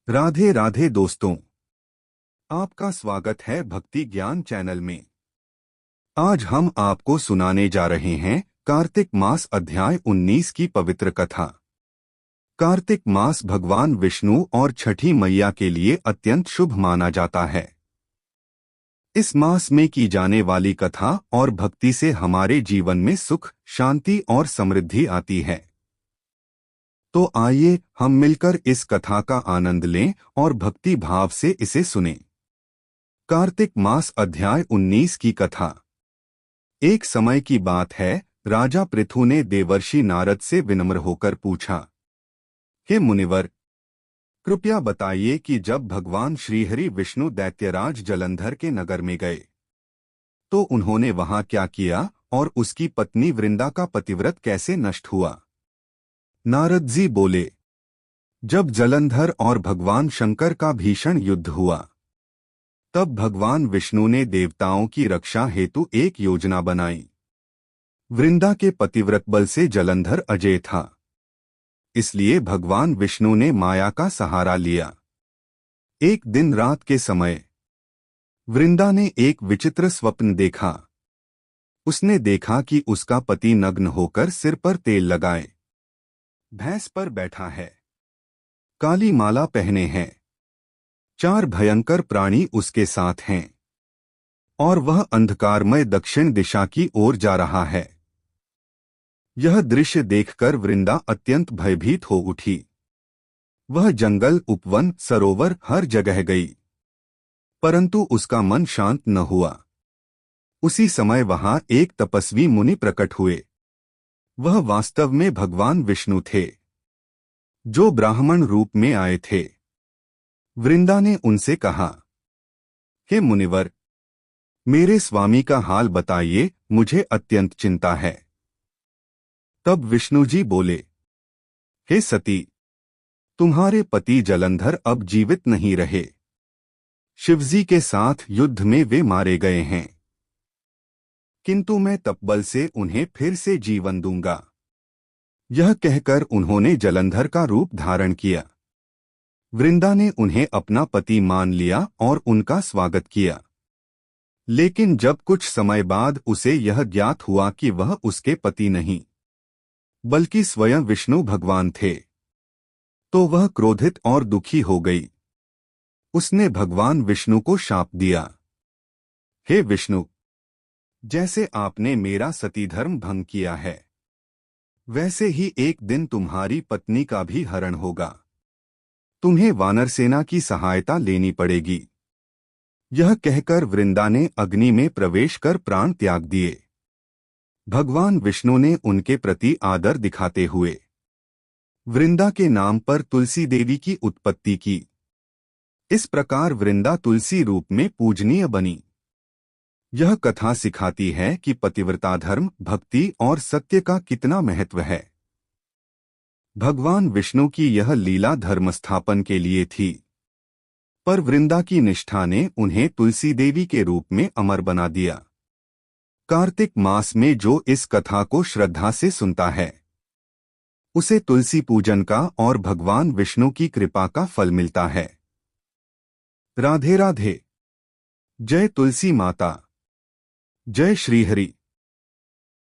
राधे राधे दोस्तों, आपका स्वागत है भक्ति ज्ञान चैनल में। आज हम आपको सुनाने जा रहे हैं कार्तिक मास अध्याय 19 की पवित्र कथा। कार्तिक मास भगवान विष्णु और छठी मैया के लिए अत्यंत शुभ माना जाता है। इस मास में की जाने वाली कथा और भक्ति से हमारे जीवन में सुख, शांति और समृद्धि आती है। तो आइए हम मिलकर इस कथा का आनंद लें और भक्ति भाव से इसे सुनें। कार्तिक मास अध्याय 19 की कथा। एक समय की बात है, राजा पृथु ने देवर्षि नारद से विनम्र होकर पूछा, हे मुनिवर, कृपया बताइए कि जब भगवान श्रीहरि विष्णु दैत्यराज जलंधर के नगर में गए तो उन्होंने वहां क्या किया और उसकी पत्नी वृंदा का पतिव्रत कैसे नष्ट हुआ। नारद जी बोले, जब जलंधर और भगवान शंकर का भीषण युद्ध हुआ तब भगवान विष्णु ने देवताओं की रक्षा हेतु एक योजना बनाई। वृंदा के पतिव्रत बल से जलंधर अजेय था, इसलिए भगवान विष्णु ने माया का सहारा लिया। एक दिन रात के समय वृंदा ने एक विचित्र स्वप्न देखा। उसने देखा कि उसका पति नग्न होकर सिर पर तेल लगाए भैंस पर बैठा है, काली माला पहने हैं, 4 भयंकर प्राणी उसके साथ हैं और वह अंधकारमय दक्षिण दिशा की ओर जा रहा है। यह दृश्य देखकर वृंदा अत्यंत भयभीत हो उठी। वह जंगल, उपवन, सरोवर हर जगह गई, परंतु उसका मन शांत न हुआ। उसी समय वहां एक तपस्वी मुनि प्रकट हुए। वह वास्तव में भगवान विष्णु थे, जो ब्राह्मण रूप में आए थे। वृंदा ने उनसे कहा, हे मुनिवर, मेरे स्वामी का हाल बताइए, मुझे अत्यंत चिंता है। तब विष्णु जी बोले, हे सती, तुम्हारे पति जलंधर अब जीवित नहीं रहे। शिवजी के साथ युद्ध में वे मारे गए हैं, किंतु मैं तपबल से उन्हें फिर से जीवन दूंगा। यह कहकर उन्होंने जलंधर का रूप धारण किया। वृंदा ने उन्हें अपना पति मान लिया और उनका स्वागत किया। लेकिन जब कुछ समय बाद उसे यह ज्ञात हुआ कि वह उसके पति नहीं बल्कि स्वयं विष्णु भगवान थे, तो वह क्रोधित और दुखी हो गई। उसने भगवान विष्णु को शाप दिया, हे विष्णु, जैसे आपने मेरा सती धर्म भंग किया है, वैसे ही एक दिन तुम्हारी पत्नी का भी हरण होगा। तुम्हें वानर सेना की सहायता लेनी पड़ेगी। यह कहकर वृंदा ने अग्नि में प्रवेश कर प्राण त्याग दिए। भगवान विष्णु ने उनके प्रति आदर दिखाते हुए वृंदा के नाम पर तुलसी देवी की उत्पत्ति की। इस प्रकार वृंदा तुलसी रूप में पूजनीय बनी। यह कथा सिखाती है कि पतिव्रता धर्म, भक्ति और सत्य का कितना महत्व है। भगवान विष्णु की यह लीला धर्म स्थापन के लिए थी, पर वृंदा की निष्ठा ने उन्हें तुलसी देवी के रूप में अमर बना दिया। कार्तिक मास में जो इस कथा को श्रद्धा से सुनता है, उसे तुलसी पूजन का और भगवान विष्णु की कृपा का फल मिलता है। राधे राधे। जय तुलसी माता, जय श्रीहरि।